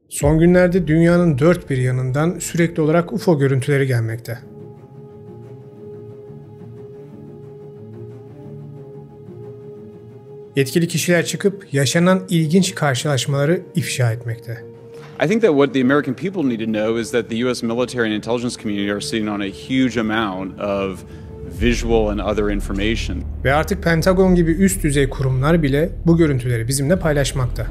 Son günlerde dünyanın dört bir yanından sürekli olarak UFO görüntüleri gelmekte. Yetkili kişiler çıkıp yaşanan ilginç karşılaşmaları ifşa etmekte. I think that what the American people need to know is that the US military and intelligence community are sitting on a huge amount of visual and other information. Ve artık Pentagon gibi üst düzey kurumlar bile bu görüntüleri bizimle paylaşmakta.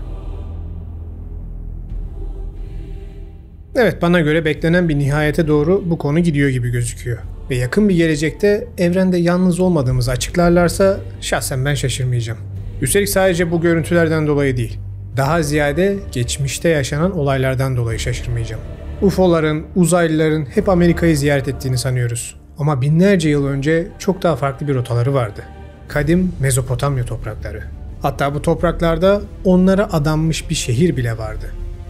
Evet, bana göre beklenen bir nihayete doğru bu konu gidiyor gibi gözüküyor. Ve yakın bir gelecekte evrende yalnız olmadığımızı açıklarlarsa şahsen ben şaşırmayacağım. Üstelik sadece bu görüntülerden dolayı değil, daha ziyade geçmişte yaşanan olaylardan dolayı şaşırmayacağım. UFO'ların, uzaylıların hep Amerika'yı ziyaret ettiğini sanıyoruz. Ama binlerce yıl önce çok daha farklı bir rotaları vardı. Kadim Mezopotamya toprakları. Hatta bu topraklarda onlara adanmış bir şehir bile vardı.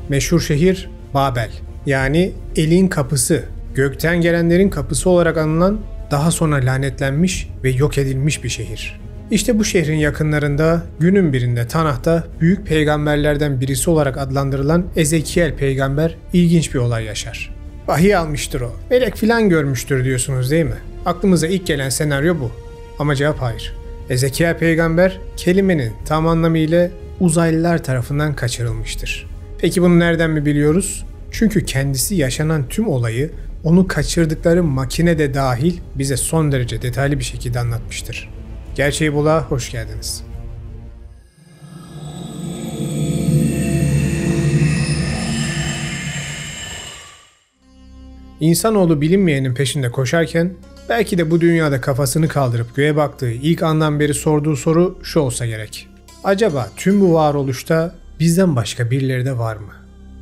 Meşhur şehir Babel. Yani elin kapısı, gökten gelenlerin kapısı olarak anılan, daha sonra lanetlenmiş ve yok edilmiş bir şehir. İşte bu şehrin yakınlarında günün birinde Tanah'ta büyük peygamberlerden birisi olarak adlandırılan Ezekiel peygamber ilginç bir olay yaşar. Vahiy almıştır o, melek filan görmüştür diyorsunuz değil mi? Aklımıza ilk gelen senaryo bu. Ama cevap hayır. Ezekiel peygamber kelimenin tam anlamıyla uzaylılar tarafından kaçırılmıştır. Peki bunu nereden mi biliyoruz? Çünkü kendisi yaşanan tüm olayı onu kaçırdıkları makine de dahil bize son derece detaylı bir şekilde anlatmıştır. Gerçeği Bul'a hoş geldiniz. İnsanoğlu bilinmeyenin peşinde koşarken belki de bu dünyada kafasını kaldırıp göğe baktığı ilk andan beri sorduğu soru şu olsa gerek. Acaba tüm bu varoluşta bizden başka birileri de var mı?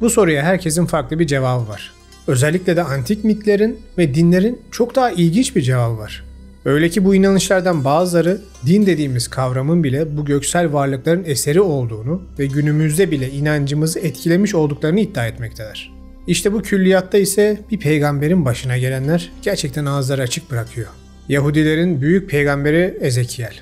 Bu soruya herkesin farklı bir cevabı var. Özellikle de antik mitlerin ve dinlerin çok daha ilginç bir cevabı var. Öyle ki bu inanışlardan bazıları din dediğimiz kavramın bile bu göksel varlıkların eseri olduğunu ve günümüzde bile inancımızı etkilemiş olduklarını iddia etmektedir. İşte bu külliyatta ise bir peygamberin başına gelenler gerçekten ağızları açık bırakıyor. Yahudilerin büyük peygamberi Ezekiel.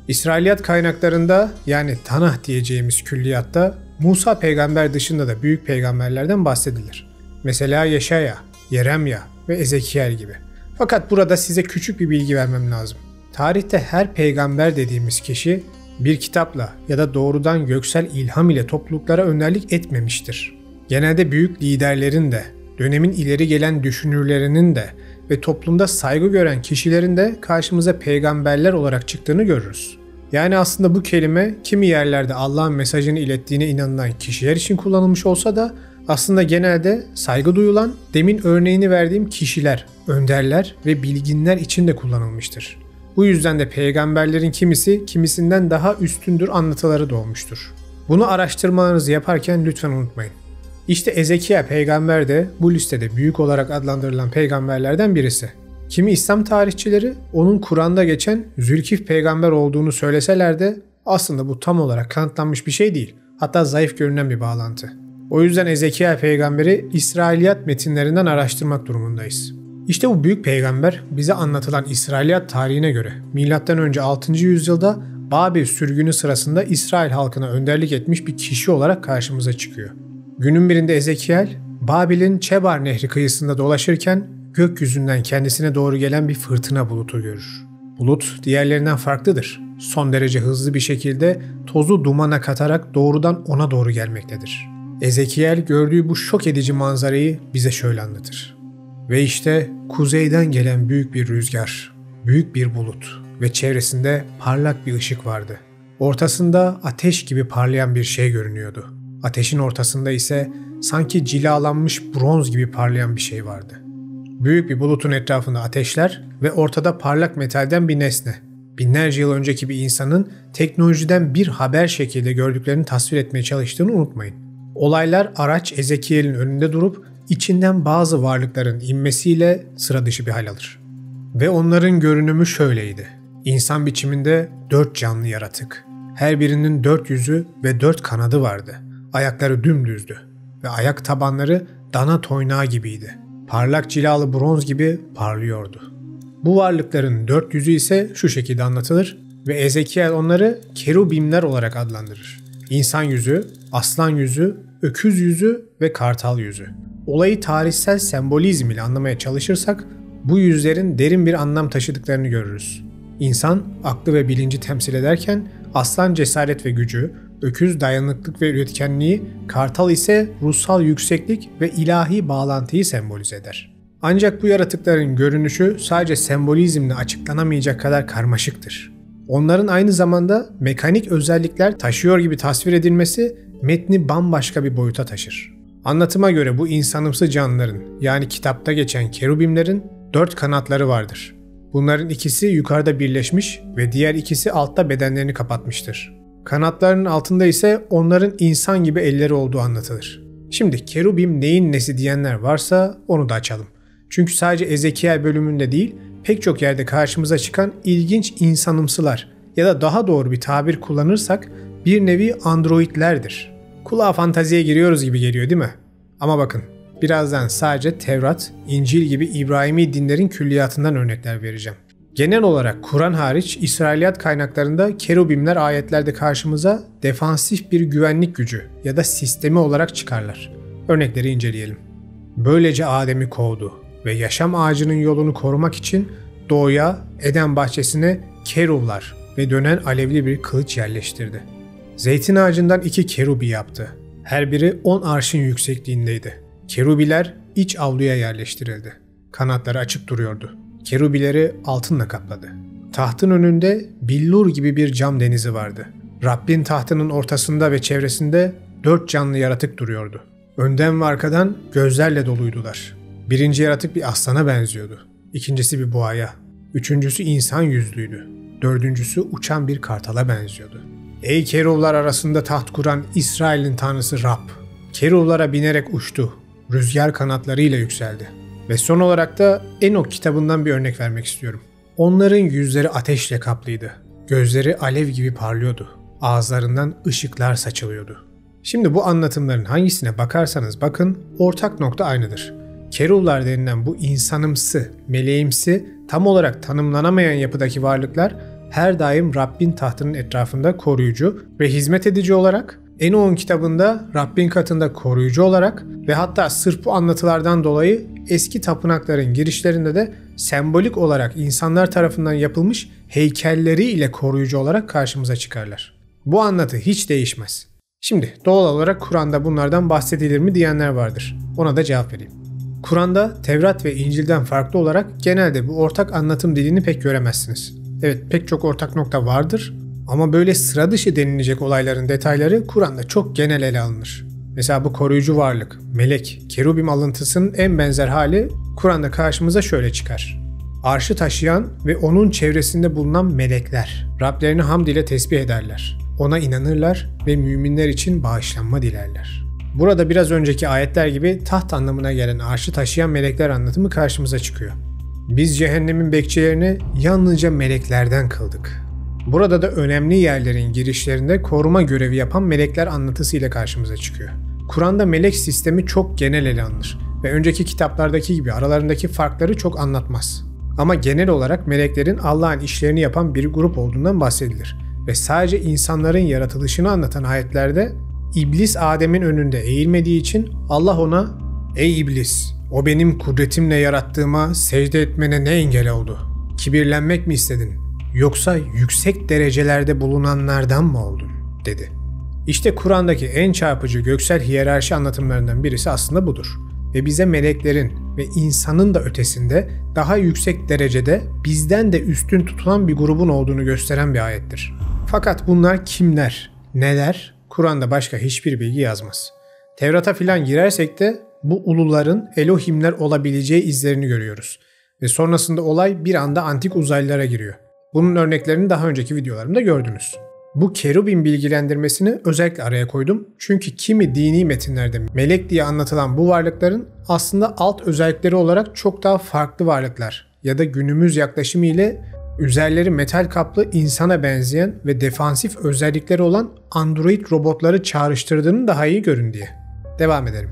İsrailiyat kaynaklarında yani Tanah diyeceğimiz külliyatta Musa peygamber dışında da büyük peygamberlerden bahsedilir. Mesela Yeşaya, Yeremya ve Ezekiel gibi. Fakat burada size küçük bir bilgi vermem lazım. Tarihte her peygamber dediğimiz kişi bir kitapla ya da doğrudan göksel ilham ile topluluklara önderlik etmemiştir. Genelde büyük liderlerin de, dönemin ileri gelen düşünürlerinin de ve toplumda saygı gören kişilerin de karşımıza peygamberler olarak çıktığını görürüz. Yani aslında bu kelime kimi yerlerde Allah'ın mesajını ilettiğine inanılan kişiler için kullanılmış olsa da aslında genelde saygı duyulan, demin örneğini verdiğim kişiler, önderler ve bilginler için de kullanılmıştır. Bu yüzden de peygamberlerin kimisi kimisinden daha üstündür anlatıları doğmuştur. Bunu araştırmalarınızı yaparken lütfen unutmayın. İşte Ezekiel peygamber de bu listede büyük olarak adlandırılan peygamberlerden birisi. Kimi İslam tarihçileri onun Kur'an'da geçen Zülkif peygamber olduğunu söyleseler de aslında bu tam olarak kanıtlanmış bir şey değil. Hatta zayıf görünen bir bağlantı. O yüzden Ezekiel peygamberi İsrailiyat metinlerinden araştırmak durumundayız. İşte bu büyük peygamber bize anlatılan İsrailiyat tarihine göre M.Ö. 6. yüzyılda Babil sürgünü sırasında İsrail halkına önderlik etmiş bir kişi olarak karşımıza çıkıyor. Günün birinde Ezekiel, Babil'in Çebar Nehri kıyısında dolaşırken gökyüzünden kendisine doğru gelen bir fırtına bulutu görür. Bulut diğerlerinden farklıdır. Son derece hızlı bir şekilde tozu dumana katarak doğrudan ona doğru gelmektedir. Ezekiel gördüğü bu şok edici manzarayı bize şöyle anlatır. Ve işte kuzeyden gelen büyük bir rüzgar, büyük bir bulut ve çevresinde parlak bir ışık vardı. Ortasında ateş gibi parlayan bir şey görünüyordu. Ateşin ortasında ise sanki cilalanmış bronz gibi parlayan bir şey vardı. Büyük bir bulutun etrafında ateşler ve ortada parlak metalden bir nesne. Binlerce yıl önceki bir insanın teknolojiden bir haber şekilde gördüklerini tasvir etmeye çalıştığını unutmayın. Olaylar araç Ezekiel'in önünde durup içinden bazı varlıkların inmesiyle sıra dışı bir hal alır. Ve onların görünümü şöyleydi. İnsan biçiminde 4 canlı yaratık. Her birinin 4 yüzü ve 4 kanadı vardı. Ayakları dümdüzdü ve ayak tabanları dana toynağı gibiydi. Parlak cilalı bronz gibi parlıyordu. Bu varlıkların 4 yüzü ise şu şekilde anlatılır ve Ezekiel onları kerubimler olarak adlandırır. İnsan yüzü, aslan yüzü, öküz yüzü ve kartal yüzü. Olayı tarihsel sembolizm ile anlamaya çalışırsak bu yüzlerin derin bir anlam taşıdıklarını görürüz. İnsan aklı ve bilinci temsil ederken aslan cesaret ve gücü, öküz dayanıklılık ve üretkenliği, kartal ise ruhsal yükseklik ve ilahi bağlantıyı sembolize eder. Ancak bu yaratıkların görünüşü sadece sembolizmle açıklanamayacak kadar karmaşıktır. Onların aynı zamanda mekanik özellikler taşıyor gibi tasvir edilmesi metni bambaşka bir boyuta taşır. Anlatıma göre bu insanımsı canlıların, yani kitapta geçen kerubimlerin 4 kanatları vardır. Bunların ikisi yukarıda birleşmiş ve diğer ikisi altta bedenlerini kapatmıştır. Kanatlarının altında ise onların insan gibi elleri olduğu anlatılır. Şimdi kerubim neyin nesi diyenler varsa onu da açalım. Çünkü sadece Ezekiel bölümünde değil, pek çok yerde karşımıza çıkan ilginç insanımsılar ya da daha doğru bir tabir kullanırsak bir nevi androidlerdir. Kulağa fantaziye giriyoruz gibi geliyor değil mi? Ama bakın, birazdan sadece Tevrat, İncil gibi İbrahimi dinlerin külliyatından örnekler vereceğim. Genel olarak Kur'an hariç İsrailiyat kaynaklarında kerubimler ayetlerde karşımıza defansif bir güvenlik gücü ya da sistemi olarak çıkarlar. Örnekleri inceleyelim. Böylece Adem'i kovdu ve yaşam ağacının yolunu korumak için doğuya, Eden bahçesine keruvlar ve dönen alevli bir kılıç yerleştirdi. Zeytin ağacından 2 kerubi yaptı. Her biri 10 arşın yüksekliğindeydi. Kerubiler iç avluya yerleştirildi. Kanatları açık duruyordu. Kerubileri altınla kapladı. Tahtın önünde billur gibi bir cam denizi vardı. Rabbin tahtının ortasında ve çevresinde 4 canlı yaratık duruyordu. Önden ve arkadan gözlerle doluydular. Birinci yaratık bir aslana benziyordu. İkincisi bir boğaya. Üçüncüsü insan yüzlüydü. Dördüncüsü uçan bir kartala benziyordu. Ey keruvlar arasında taht kuran İsrail'in tanrısı Rab! Keruvlara binerek uçtu. Rüzgar kanatlarıyla yükseldi. Ve son olarak da Enok kitabından bir örnek vermek istiyorum. Onların yüzleri ateşle kaplıydı. Gözleri alev gibi parlıyordu. Ağızlarından ışıklar saçılıyordu. Şimdi bu anlatımların hangisine bakarsanız bakın ortak nokta aynıdır. Keruvlar denilen bu insanımsı, meleğimsi, tam olarak tanımlanamayan yapıdaki varlıklar her daim Rabbin tahtının etrafında koruyucu ve hizmet edici olarak, Enok'un kitabında Rabbin katında koruyucu olarak ve hatta sırf bu anlatılardan dolayı eski tapınakların girişlerinde de sembolik olarak insanlar tarafından yapılmış heykelleri ile koruyucu olarak karşımıza çıkarlar. Bu anlatı hiç değişmez. Şimdi doğal olarak Kur'an'da bunlardan bahsedilir mi diyenler vardır. Ona da cevap vereyim. Kur'an'da Tevrat ve İncil'den farklı olarak genelde bu ortak anlatım dilini pek göremezsiniz. Evet, pek çok ortak nokta vardır ama böyle sıra dışı denilecek olayların detayları Kur'an'da çok genel ele alınır. Mesela bu koruyucu varlık, melek, kerubim alıntısının en benzer hali Kur'an'da karşımıza şöyle çıkar. Arşı taşıyan ve onun çevresinde bulunan melekler Rablerini hamd ile tesbih ederler. Ona inanırlar ve müminler için bağışlanma dilerler. Burada biraz önceki ayetler gibi taht anlamına gelen arşı taşıyan melekler anlatımı karşımıza çıkıyor. Biz cehennemin bekçilerini yalnızca meleklerden kıldık. Burada da önemli yerlerin girişlerinde koruma görevi yapan melekler anlatısıyla karşımıza çıkıyor. Kur'an'da melek sistemi çok genel ele alınır ve önceki kitaplardaki gibi aralarındaki farkları çok anlatmaz. Ama genel olarak meleklerin Allah'ın işlerini yapan bir grup olduğundan bahsedilir ve sadece insanların yaratılışını anlatan ayetlerde İblis Adem'in önünde eğilmediği için Allah ona "Ey İblis, o benim kudretimle yarattığıma secde etmene ne engel oldu? Kibirlenmek mi istedin? Yoksa yüksek derecelerde bulunanlardan mı oldun?" dedi. İşte Kur'an'daki en çarpıcı göksel hiyerarşi anlatımlarından birisi aslında budur. Ve bize meleklerin ve insanın da ötesinde daha yüksek derecede bizden de üstün tutulan bir grubun olduğunu gösteren bir ayettir. Fakat bunlar kimler, neler? Kur'an'da başka hiçbir bilgi yazmaz. Tevrat'a filan girersek de bu uluların Elohimler olabileceği izlerini görüyoruz. Ve sonrasında olay bir anda antik uzaylılara giriyor. Bunun örneklerini daha önceki videolarımda gördünüz. Bu kerubim bilgilendirmesini özellikle araya koydum. Çünkü kimi dini metinlerde melek diye anlatılan bu varlıkların aslında alt özellikleri olarak çok daha farklı varlıklar ya da günümüz yaklaşımı ile üzerleri metal kaplı insana benzeyen ve defansif özellikleri olan android robotları çağrıştırdığını daha iyi görün diye. Devam edelim.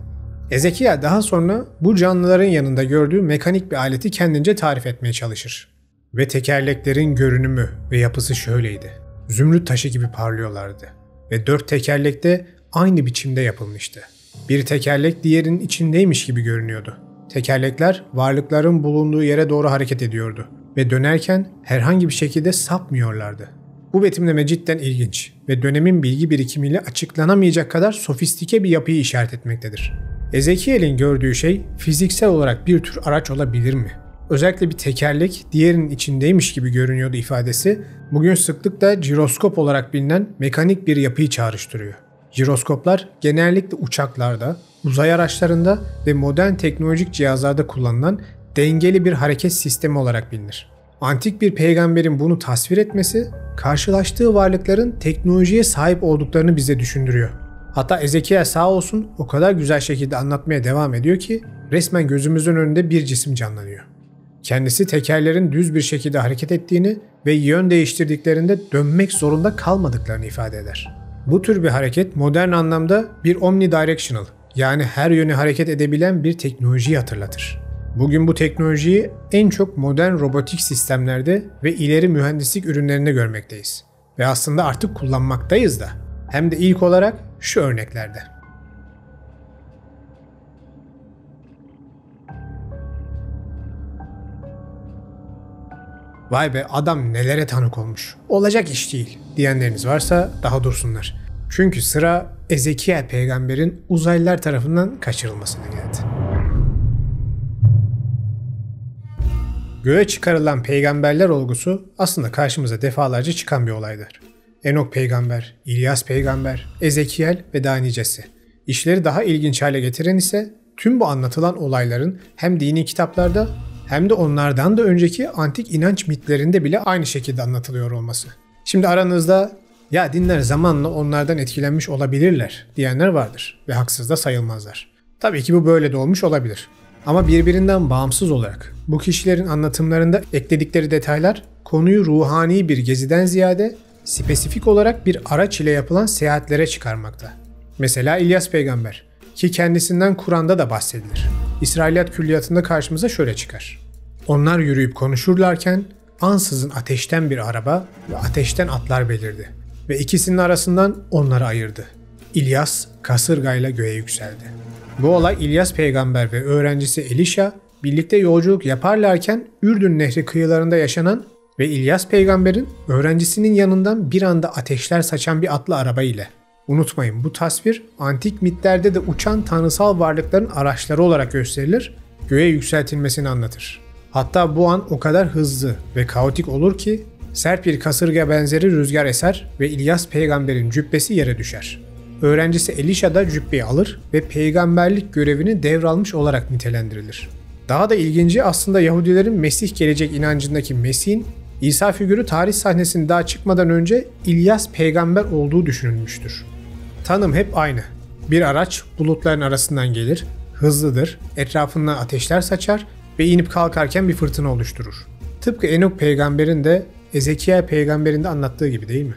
Ezekiel daha sonra bu canlıların yanında gördüğü mekanik bir aleti kendince tarif etmeye çalışır. Ve tekerleklerin görünümü ve yapısı şöyleydi. Zümrüt taşı gibi parlıyorlardı. Ve 4 tekerlek de aynı biçimde yapılmıştı. Bir tekerlek diğerinin içindeymiş gibi görünüyordu. Tekerlekler varlıkların bulunduğu yere doğru hareket ediyordu ve dönerken herhangi bir şekilde sapmıyorlardı. Bu betimleme cidden ilginç ve dönemin bilgi birikimiyle açıklanamayacak kadar sofistike bir yapıyı işaret etmektedir. Ezekiel'in gördüğü şey fiziksel olarak bir tür araç olabilir mi? Özellikle bir tekerlek diğerinin içindeymiş gibi görünüyordu ifadesi bugün sıklıkla jiroskop olarak bilinen mekanik bir yapıyı çağrıştırıyor. Jiroskoplar genellikle uçaklarda, uzay araçlarında ve modern teknolojik cihazlarda kullanılan dengeli bir hareket sistemi olarak bilinir. Antik bir peygamberin bunu tasvir etmesi, karşılaştığı varlıkların teknolojiye sahip olduklarını bize düşündürüyor. Hatta Ezekiel sağ olsun o kadar güzel şekilde anlatmaya devam ediyor ki resmen gözümüzün önünde bir cisim canlanıyor. Kendisi tekerlerin düz bir şekilde hareket ettiğini ve yön değiştirdiklerinde dönmek zorunda kalmadıklarını ifade eder. Bu tür bir hareket modern anlamda bir omnidirectional, yani her yöne hareket edebilen bir teknolojiyi hatırlatır. Bugün bu teknolojiyi en çok modern robotik sistemlerde ve ileri mühendislik ürünlerinde görmekteyiz. Ve aslında artık kullanmaktayız da. Hem de ilk olarak şu örneklerde. Vay be adam nelere tanık olmuş. Olacak iş değil diyenleriniz varsa daha dursunlar. Çünkü sıra Ezekiel peygamberin uzaylılar tarafından kaçırılmasına geldi. Göğe çıkarılan peygamberler olgusu aslında karşımıza defalarca çıkan bir olaydır. Enok peygamber, İlyas peygamber, Ezekiel ve daha nicesi. İşleri daha ilginç hale getiren ise tüm bu anlatılan olayların hem dini kitaplarda hem de onlardan da önceki antik inanç mitlerinde bile aynı şekilde anlatılıyor olması. Şimdi aranızda ya dinler zamanla onlardan etkilenmiş olabilirler diyenler vardır ve haksız da sayılmazlar. Tabii ki bu böyle de olmuş olabilir. Ama birbirinden bağımsız olarak bu kişilerin anlatımlarında ekledikleri detaylar konuyu ruhani bir geziden ziyade spesifik olarak bir araç ile yapılan seyahatlere çıkarmakta. Mesela İlyas peygamber ki kendisinden Kur'an'da da bahsedilir. İsrailiyat külliyatında karşımıza şöyle çıkar. Onlar yürüyüp konuşurlarken ansızın ateşten bir araba ve ateşten atlar belirdi ve ikisinin arasından onları ayırdı. İlyas kasırgayla göğe yükseldi. Bu olay İlyas peygamber ve öğrencisi Elisha birlikte yolculuk yaparlarken Ürdün Nehri kıyılarında yaşanan ve İlyas peygamberin öğrencisinin yanından bir anda ateşler saçan bir atlı araba ile. Unutmayın bu tasvir antik mitlerde de uçan tanrısal varlıkların araçları olarak gösterilir, göğe yükseltilmesini anlatır. Hatta bu an o kadar hızlı ve kaotik olur ki sert bir kasırga benzeri rüzgar eser ve İlyas peygamberin cübbesi yere düşer. Öğrencisi Elisha da cübbeyi alır ve peygamberlik görevini devralmış olarak nitelendirilir. Daha da ilginci aslında Yahudilerin Mesih gelecek inancındaki Mesih'in İsa figürü tarih sahnesine daha çıkmadan önce İlyas peygamber olduğu düşünülmüştür. Tanım hep aynı. Bir araç bulutların arasından gelir, hızlıdır, etrafından ateşler saçar ve inip kalkarken bir fırtına oluşturur. Tıpkı Enok peygamberin de Ezekiel peygamberin de anlattığı gibi değil mi?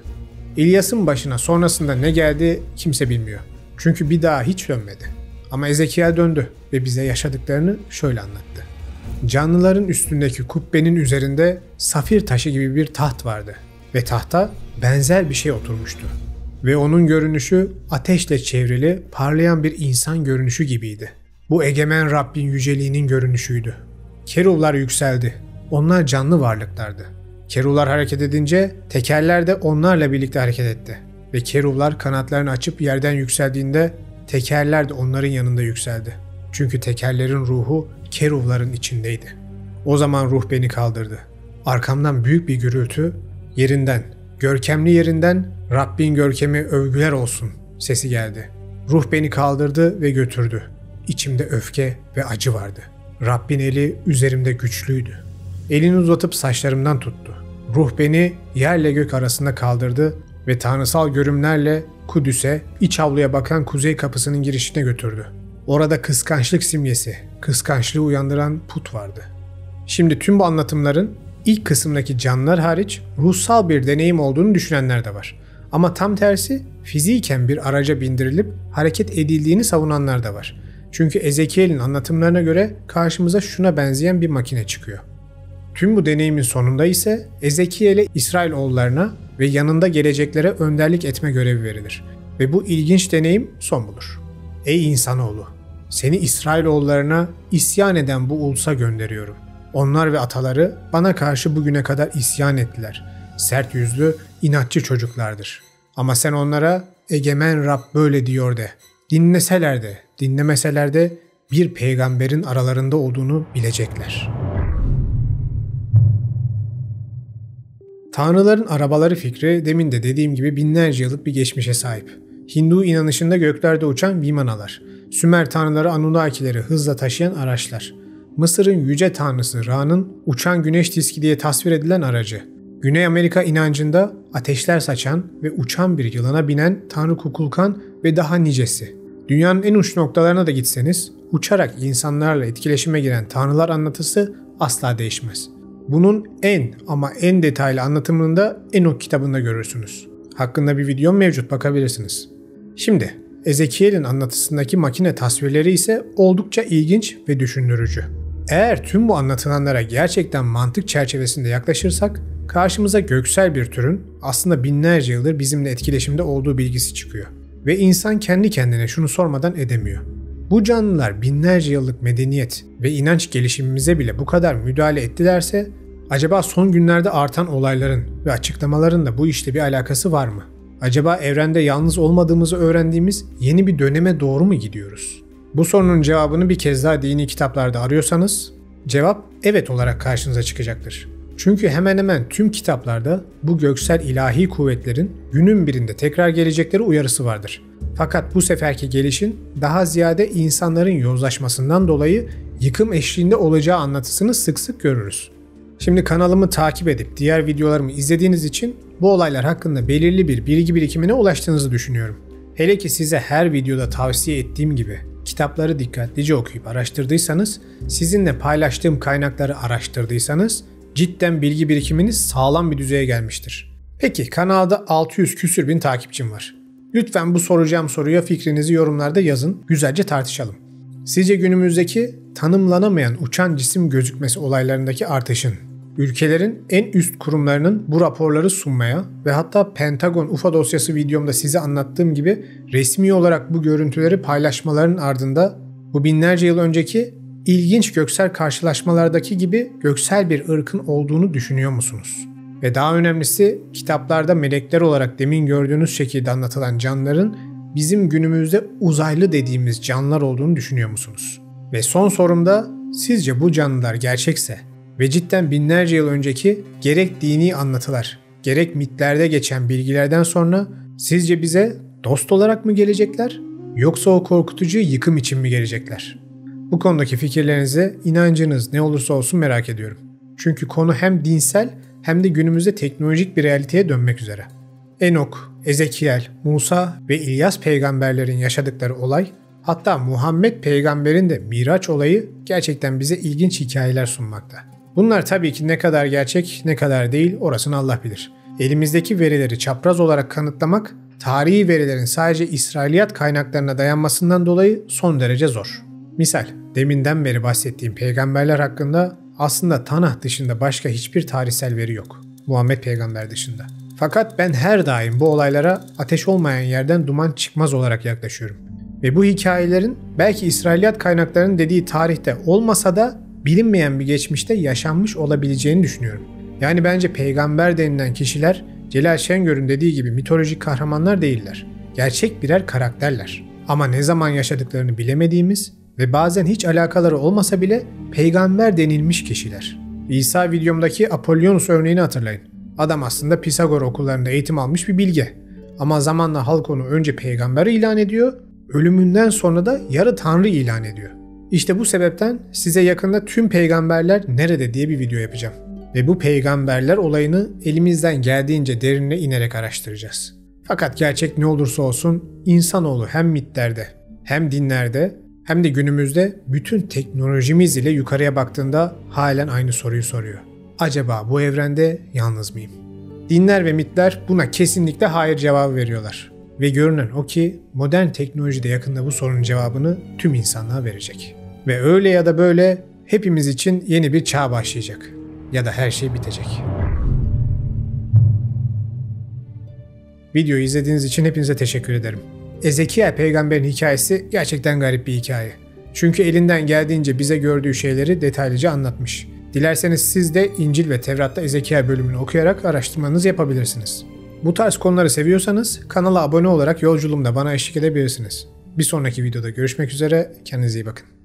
İlyas'ın başına sonrasında ne geldi kimse bilmiyor. Çünkü bir daha hiç dönmedi. Ama Ezekiel döndü ve bize yaşadıklarını şöyle anlattı. Canlıların üstündeki kubbenin üzerinde safir taşı gibi bir taht vardı ve tahta benzer bir şey oturmuştu. Ve onun görünüşü ateşle çevrili parlayan bir insan görünüşü gibiydi. Bu egemen Rabbin yüceliğinin görünüşüydü. Keruvlar yükseldi. Onlar canlı varlıklardı. Keruvlar hareket edince tekerler de onlarla birlikte hareket etti. Ve keruvlar kanatlarını açıp yerden yükseldiğinde tekerler de onların yanında yükseldi. Çünkü tekerlerin ruhu keruvların içindeydi. O zaman ruh beni kaldırdı. Arkamdan büyük bir gürültü, yerinden, görkemli yerinden Rabbin görkemi övgüler olsun sesi geldi. Ruh beni kaldırdı ve götürdü. İçimde öfke ve acı vardı. Rabbin eli üzerimde güçlüydü. Elini uzatıp saçlarımdan tuttu. Ruh beni yerle gök arasında kaldırdı ve tanrısal görümlerle Kudüs'e, iç avluya bakan kuzey kapısının girişine götürdü. Orada kıskançlık simgesi, kıskançlığı uyandıran put vardı. Şimdi tüm bu anlatımların ilk kısımdaki canlılar hariç ruhsal bir deneyim olduğunu düşünenler de var. Ama tam tersi fiziken bir araca bindirilip hareket edildiğini savunanlar da var. Çünkü Ezekiel'in anlatımlarına göre karşımıza şuna benzeyen bir makine çıkıyor. Tüm bu deneyimin sonunda ise Ezekiel'e İsrailoğullarına ve yanında geleceklere önderlik etme görevi verilir. Ve bu ilginç deneyim son bulur. Ey insanoğlu! Seni İsrailoğullarına isyan eden bu ulusa gönderiyorum. Onlar ve ataları bana karşı bugüne kadar isyan ettiler. Sert yüzlü, inatçı çocuklardır. Ama sen onlara egemen Rab böyle diyor de. Dinleseler de, dinlemeseler de bir peygamberin aralarında olduğunu bilecekler. Tanrıların arabaları fikri demin de dediğim gibi binlerce yıllık bir geçmişe sahip. Hindu inanışında göklerde uçan vimanalar, Sümer tanrıları Anunnakileri hızla taşıyan araçlar, Mısır'ın yüce tanrısı Ra'nın uçan güneş diski diye tasvir edilen aracı, Güney Amerika inancında ateşler saçan ve uçan bir yılana binen Tanrı Kukulkan ve daha nicesi. Dünyanın en uç noktalarına da gitseniz uçarak insanlarla etkileşime giren tanrılar anlatısı asla değişmez. Bunun en detaylı anlatımını da Enok kitabında görürsünüz. Hakkında bir videom mevcut, bakabilirsiniz. Şimdi Ezekiel'in anlatısındaki makine tasvirleri ise oldukça ilginç ve düşündürücü. Eğer tüm bu anlatılanlara gerçekten mantık çerçevesinde yaklaşırsak karşımıza göksel bir türün aslında binlerce yıldır bizimle etkileşimde olduğu bilgisi çıkıyor. Ve insan kendi kendine şunu sormadan edemiyor. Bu canlılar binlerce yıllık medeniyet ve inanç gelişimimize bile bu kadar müdahale ettilerse acaba son günlerde artan olayların ve açıklamaların da bu işle bir alakası var mı? Acaba evrende yalnız olmadığımızı öğrendiğimiz yeni bir döneme doğru mu gidiyoruz? Bu sorunun cevabını bir kez daha dini kitaplarda arıyorsanız cevap evet olarak karşınıza çıkacaktır. Çünkü hemen hemen tüm kitaplarda bu göksel ilahi kuvvetlerin günün birinde tekrar gelecekleri uyarısı vardır. Fakat bu seferki gelişin daha ziyade insanların yozlaşmasından dolayı yıkım eşliğinde olacağı anlatısını sık sık görürüz. Şimdi kanalımı takip edip diğer videolarımı izlediğiniz için bu olaylar hakkında belirli bir bilgi birikimine ulaştığınızı düşünüyorum. Hele ki size her videoda tavsiye ettiğim gibi kitapları dikkatlice okuyup araştırdıysanız, sizinle paylaştığım kaynakları araştırdıysanız cidden bilgi birikiminiz sağlam bir düzeye gelmiştir. Peki kanalda 600 küsür bin takipçim var. Lütfen bu soracağım soruya fikrinizi yorumlarda yazın, güzelce tartışalım. Sizce günümüzdeki tanımlanamayan uçan cisim gözükmesi olaylarındaki artışın, ülkelerin en üst kurumlarının bu raporları sunmaya ve hatta Pentagon UFO dosyası videomda size anlattığım gibi resmi olarak bu görüntüleri paylaşmalarının ardında bu binlerce yıl önceki ilginç göksel karşılaşmalardaki gibi göksel bir ırkın olduğunu düşünüyor musunuz? Ve daha önemlisi kitaplarda melekler olarak demin gördüğünüz şekilde anlatılan canlıların bizim günümüzde uzaylı dediğimiz canlılar olduğunu düşünüyor musunuz? Ve son sorumda sizce bu canlılar gerçekse ve cidden binlerce yıl önceki gerek dini anlatılar, gerek mitlerde geçen bilgilerden sonra sizce bize dost olarak mı gelecekler yoksa o korkutucu yıkım için mi gelecekler? Bu konudaki fikirlerinizi, inancınız ne olursa olsun merak ediyorum. Çünkü konu hem dinsel hem de günümüzde teknolojik bir realiteye dönmek üzere. Enok, Ezekiel, Musa ve İlyas peygamberlerin yaşadıkları olay, hatta Muhammed peygamberin de Miraç olayı gerçekten bize ilginç hikayeler sunmakta. Bunlar tabii ki ne kadar gerçek ne kadar değil orasını Allah bilir. Elimizdeki verileri çapraz olarak kanıtlamak, tarihi verilerin sadece İsrailiyat kaynaklarına dayanmasından dolayı son derece zor. Misal, deminden beri bahsettiğim peygamberler hakkında aslında Tanah dışında başka hiçbir tarihsel veri yok. Muhammed peygamber dışında. Fakat ben her daim bu olaylara ateş olmayan yerden duman çıkmaz olarak yaklaşıyorum. Ve bu hikayelerin belki İsrailiyat kaynaklarının dediği tarihte olmasa da bilinmeyen bir geçmişte yaşanmış olabileceğini düşünüyorum. Yani bence peygamber denilen kişiler Celal Şengör'ün dediği gibi mitolojik kahramanlar değiller. Gerçek birer karakterler. Ama ne zaman yaşadıklarını bilemediğimiz ve bazen hiç alakaları olmasa bile peygamber denilmiş kişiler. İsa videomdaki Apollonius örneğini hatırlayın. Adam aslında Pisagor okullarında eğitim almış bir bilge. Ama zamanla halk onu önce peygamber ilan ediyor, ölümünden sonra da yarı tanrı ilan ediyor. İşte bu sebepten size yakında tüm peygamberler nerede diye bir video yapacağım. Ve bu peygamberler olayını elimizden geldiğince derinine inerek araştıracağız. Fakat gerçek ne olursa olsun insanoğlu hem mitlerde, hem dinlerde, hem de günümüzde bütün teknolojimiz ile yukarıya baktığında halen aynı soruyu soruyor. Acaba bu evrende yalnız mıyım? Dinler ve mitler buna kesinlikle hayır cevabı veriyorlar. Ve görünen o ki modern teknoloji de yakında bu sorunun cevabını tüm insanlığa verecek. Ve öyle ya da böyle hepimiz için yeni bir çağ başlayacak. Ya da her şey bitecek. Videoyu izlediğiniz için hepinize teşekkür ederim. Ezekiel peygamberin hikayesi gerçekten garip bir hikaye. Çünkü elinden geldiğince bize gördüğü şeyleri detaylıca anlatmış. Dilerseniz siz de İncil ve Tevrat'ta Ezekiel bölümünü okuyarak araştırmanızı yapabilirsiniz. Bu tarz konuları seviyorsanız kanala abone olarak yolculuğumda bana eşlik edebilirsiniz. Bir sonraki videoda görüşmek üzere, kendinize iyi bakın.